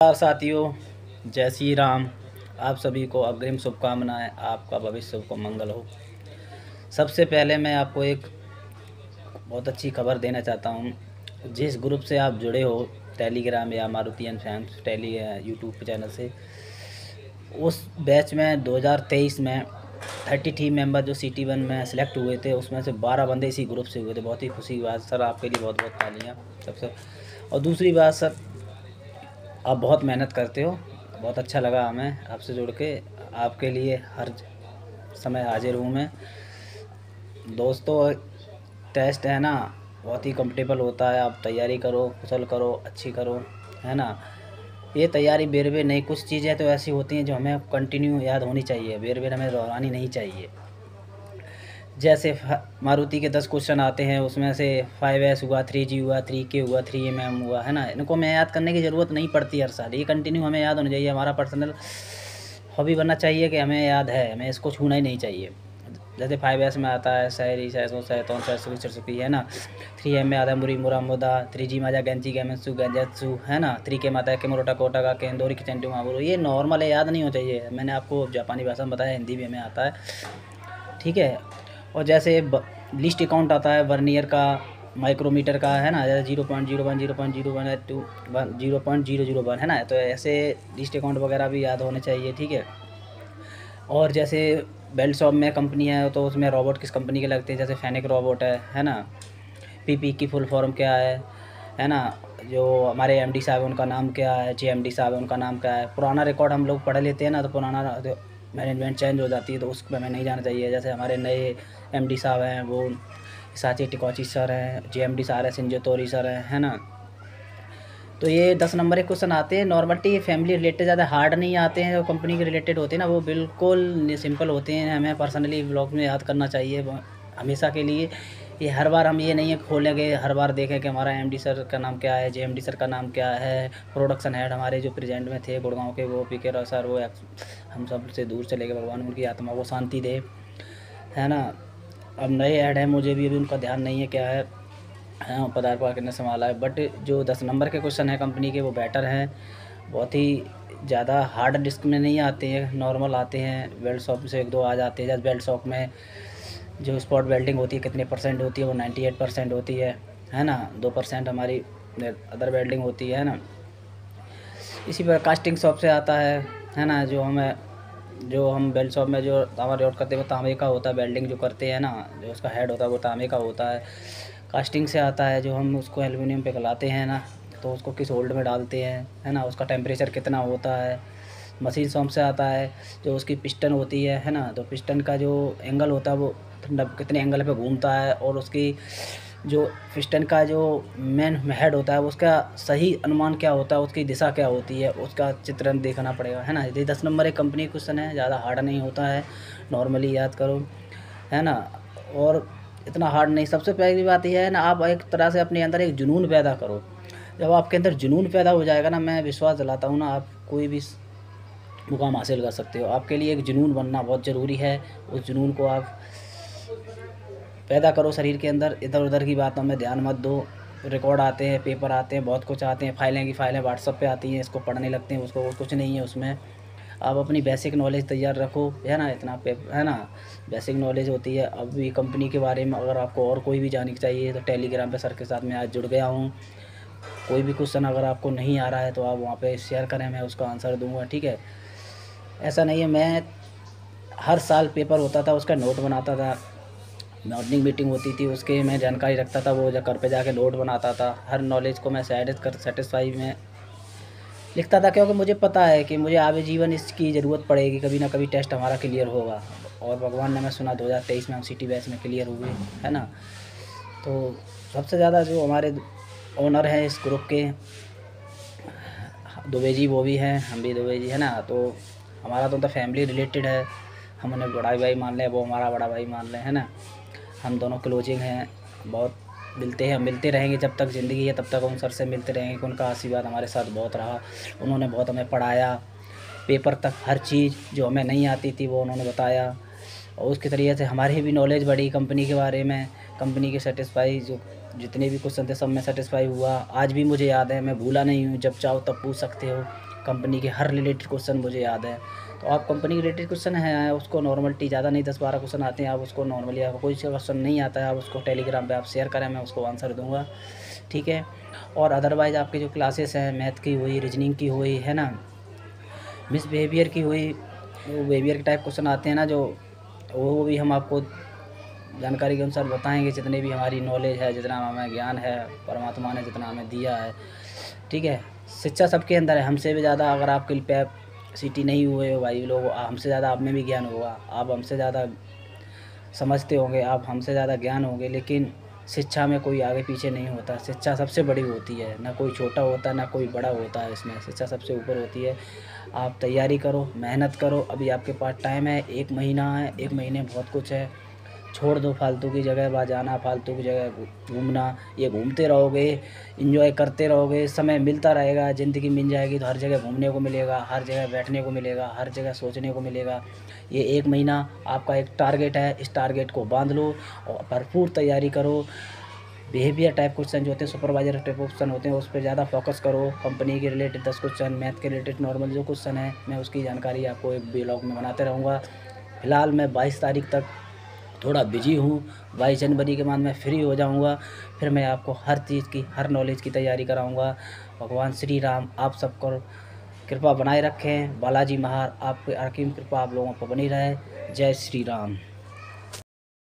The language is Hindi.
नमस्कार साथियों, जय श्री राम। आप सभी को अग्रिम शुभकामनाएं। आपका भविष्य को मंगल हो। सबसे पहले मैं आपको एक बहुत अच्छी खबर देना चाहता हूं। जिस ग्रुप से आप जुड़े हो, टेलीग्राम या Maruti and fans tele YouTube channel से, उस बैच में 2023 में 33 मेंबर जो CT1 में सेलेक्ट हुए थे, उसमें से 12 बंदे इसी ग्रुप से हुए थे। बहुत ही खुशी की बात सर, आपके लिए बहुत बहुत तालियाँ सबसे। और दूसरी बात सर, आप बहुत मेहनत करते हो। बहुत अच्छा लगा हमें आपसे जुड़ के। आपके लिए हर समय हाजिर हूँ मैं। दोस्तों, टेस्ट है ना, बहुत ही कंफर्टेबल होता है। आप तैयारी करो, कुशल करो, अच्छी करो, है ना। ये तैयारी बेर बेर नहीं, कुछ चीज़ें तो ऐसी होती हैं जो हमें कंटिन्यू याद होनी चाहिए, बेर बेर हमें दोहरानी नहीं चाहिए। जैसे मारुति के 10 क्वेश्चन आते हैं, उसमें से 5S हुआ, 3G हुआ, 3K हुआ, 3MM हुआ, है ना। इनको हमें याद करने की ज़रूरत नहीं पड़ती हर साल। ये कंटिन्यू हमें याद होना चाहिए। हमारा पर्सनल हॉबी बनना चाहिए कि हमें याद है, हमें इसको छूना ही नहीं चाहिए। जैसे 5S में आता है शायरी, सैसों सैतौन सरसुकी सरसुकी, है ना। 3M में आता है मुरी मुरा मुदा, 3G माजा गेंची गेमेंसु गंजेत्सु, है ना। 3K में आता है केमरोटा कोटा का केंदोरी किचेंटू माबुरो। ये नॉर्मल है, याद नहीं होना चाहिए। मैंने आपको जापानी भाषा में बताया, हिंदी भी हमें आता है, ठीक है। और जैसे लिस्ट अकाउंट आता है वर्नियर का, माइक्रोमीटर का, है ना। जैसे 0.01 0.01 टू 0.001, है ना। तो ऐसे लिस्ट अकाउंट वगैरह भी याद होने चाहिए, ठीक है। और जैसे बेल्ट शॉप में कंपनी है, तो उसमें रोबोट किस कंपनी के लगते हैं। जैसे फैनिक रोबोट है ना। PP की फुल फॉर्म क्या है ना। जो हमारे MD साहब हैं उनका नाम क्या है, JMD साहब हैं उनका नाम क्या है। पुराना रिकॉर्ड हम लोग पढ़ लेते हैं ना, तो पुराना मैनेजमेंट चेंज हो जाती है, तो उसमें हमें नहीं जाना चाहिए। जैसे हमारे नए MD साहब हैं, वो साची टिकोची सर हैं, JMD सर हैं, संजय तोरी सर हैं, है ना। तो ये 10 नंबर के क्वेश्चन आते हैं। नॉर्मलिटी फैमिली रिलेटेड, ज़्यादा हार्ड नहीं आते हैं। जो कंपनी के रिलेटेड होते हैं ना, वो बिल्कुल सिंपल होते हैं। हमें पर्सनली ब्लॉग में याद करना चाहिए हमेशा के लिए। ये हर बार हम ये नहीं है खोलेंगे, हर बार देखें कि हमारा MD सर का नाम क्या है, JMD सर का नाम क्या है। प्रोडक्शन हेड हमारे जो प्रेजेंट में थे गुड़गांव के, वो PK राव सर, वो हम सब से दूर चले गए, भगवान उनकी आत्मा को शांति दे, है ना। अब नए ऐड हैं, मुझे भी अभी उनका ध्यान नहीं है क्या है, हाँ पदार्थ पार करने संभाला है। बट जो 10 नंबर के क्वेश्चन हैं कंपनी के, वो बेटर हैं। बहुत ही ज़्यादा हार्ड डिस्क में नहीं आते हैं, नॉर्मल आते हैं। बेल्ट शॉप से 1-2 आ जाते हैं। जैसे बेल्ट शॉप में जो स्पॉट बेल्टिंग होती है कितने % होती है, वो 98% होती है ना। 2% हमारी अदर बेल्टिंग होती है ना। इसी पर कास्टिंग शॉप से आता है ना। जो हम बेल्ट शॉप में जो तांबा लोड करते हैं, वो तांबे का होता है। बेल्डिंग जो करते हैं ना, जो उसका हेड होता है, वो तांबे का होता है। कास्टिंग से आता है, जो हम उसको एल्युमिनियम पे गलाते हैं ना, तो उसको किस होल्ड में डालते हैं, है ना। उसका टेम्परेचर कितना होता है। मशीन शॉप से आता है, जो उसकी पिस्टन होती है ना। तो पिस्टन का जो एंगल होता है, वो कितने एंगल पे घूमता है, और उसकी जो पिस्टन का जो मेन हेड होता है, उसका सही अनुमान क्या होता है, उसकी दिशा क्या होती है, उसका चित्रण देखना पड़ेगा, है ना। ये 10 नंबर एक कंपनी क्वेश्चन है, ज़्यादा हार्ड नहीं होता है, नॉर्मली याद करो, है ना। और इतना हार्ड नहीं। सबसे पहली बात यह है ना, आप एक तरह से अपने अंदर एक जुनून पैदा करो। जब आपके अंदर जुनून पैदा हो जाएगा ना, मैं विश्वास दिलाता हूँ ना, आप कोई भी मुकाम हासिल कर सकते हो। आपके लिए एक जुनून बनना बहुत ज़रूरी है। उस जुनून को आप पैदा करो शरीर के अंदर। इधर उधर की बातों में ध्यान मत दो। रिकॉर्ड आते हैं, पेपर आते हैं, बहुत कुछ आते हैं, फाइलें की फाइलें व्हाट्सअप पे आती हैं, इसको पढ़ने लगते हैं, उसको कुछ नहीं है उसमें। आप अपनी बेसिक नॉलेज तैयार रखो, है ना। इतना है ना, बेसिक नॉलेज होती है। अभी कंपनी के बारे में अगर आपको और कोई भी जानकारी चाहिए, तो टेलीग्राम पे सर के साथ मैं आज जुड़ गया हूँ। कोई भी क्वेश्चन अगर आपको नहीं आ रहा है, तो आप वहाँ पे शेयर करें, मैं उसका आंसर दूँगा, ठीक है। ऐसा नहीं है, मैं हर साल पेपर होता था, उसका नोट बनाता था। मॉर्निंग मीटिंग होती थी, उसके मैं जानकारी रखता था, वो घर पे जाके नोट बनाता था। हर नॉलेज को मैं सेटिस्फाई में लिखता था, क्योंकि मुझे पता है कि मुझे आगे जीवन इसकी ज़रूरत पड़ेगी। कभी ना कभी टेस्ट हमारा क्लियर होगा। और भगवान ने, मैं सुना 2023 में हम सिटी बैच में क्लियर हुए, है ना। तो सबसे ज़्यादा जो हमारे ओनर हैं इस ग्रुप के, दुबे जी, वो भी हैं, हम भी दुबे जी, है ना। तो हमारा तो फैमिली रिलेटेड है। हम उन्हें बड़ा भाई मान लें, वो हमारा बड़ा भाई मान लें, है ना। हम दोनों क्लोजिंग हैं, बहुत मिलते हैं, मिलते रहेंगे जब तक ज़िंदगी है, तब तक उन सर से मिलते रहेंगे। उनका आशीर्वाद हमारे साथ बहुत रहा। उन्होंने बहुत हमें पढ़ाया, पेपर तक हर चीज़ जो हमें नहीं आती थी, वो उन्होंने बताया। और उसके तरीके से हमारी भी नॉलेज बढ़ी कंपनी के बारे में। कंपनी के सेटिस्फाई जो जितने भी क्वेश्चन थे, सब में सेटिस्फाई हुआ। आज भी मुझे याद है, मैं भूला नहीं हूँ। जब चाहो तब पूछ सकते हो, कंपनी के हर रिलेटेड क्वेश्चन मुझे याद है। तो आप कंपनी के रिलेटेड क्वेश्चन है उसको नॉर्मलिटी ज़्यादा नहीं 10-12 क्वेश्चन आते हैं, आप उसको नॉर्मली आपको कोई सा क्वेश्चन नहीं आता है आप उसको टेलीग्राम पे आप शेयर करें, मैं उसको आंसर दूँगा, ठीक है। और अदरवाइज़ आपकी जो क्लासेस हैं मैथ की हुई, रीजनिंग की हुई, है ना, मिसबिहेवियर की हुई, वो बिहेवियर के टाइप क्वेश्चन आते हैं ना जो, वो भी हम आपको जानकारी के अनुसार बताएंगे, जितने भी हमारी नॉलेज है, जितना हमें ज्ञान है परमात्मा ने जितना हमें दिया है, ठीक है। शिक्षा सबके अंदर है, हमसे भी ज़्यादा अगर आपके कैपेसिटी नहीं हुए हो भाई लोग, हमसे ज़्यादा आप में भी ज्ञान होगा, आप हमसे ज़्यादा समझते होंगे, आप हमसे ज़्यादा ज्ञान होंगे, लेकिन शिक्षा में कोई आगे पीछे नहीं होता। शिक्षा सबसे बड़ी होती है, ना कोई छोटा होता ना कोई बड़ा होता है, इसमें शिक्षा सबसे ऊपर होती है। आप तैयारी करो, मेहनत करो, अभी आपके पास टाइम है, 1 महीना है, 1 महीने में बहुत कुछ है। छोड़ दो फालतू की जगह वहाँ जाना, फालतू की जगह घूमना, ये घूमते रहोगे, एंजॉय करते रहोगे, समय मिलता रहेगा, ज़िंदगी मिल जाएगी तो हर जगह घूमने को मिलेगा, हर जगह बैठने को मिलेगा, हर जगह सोचने को मिलेगा। ये 1 महीना आपका एक टारगेट है, इस टारगेट को बांध लो और भरपूर तैयारी करो। बिहेवियर टाइप क्वेश्चन जो होते हैं, सुपरवाइजर टाइप क्वेश्चन होते हैं, उस पर ज़्यादा फोकस करो। कंपनी के रिलेटेड 10 क्वेश्चन, मैथ के रिलेटेड नॉर्मल जो क्वेश्चन है मैं उसकी जानकारी आपको एक ब्लॉग में बनाते रहूँगा। फ़िलहाल मैं 22 तारीख तक थोड़ा बिजी हूँ, 22 जनवरी के बाद मैं फ्री हो जाऊँगा, फिर मैं आपको हर चीज़ की, हर नॉलेज की तैयारी कराऊँगा। भगवान श्री राम आप सबको कृपा बनाए रखें, बालाजी महार आपकी असीम कृपा आप लोगों पर बनी रहे। जय श्री राम।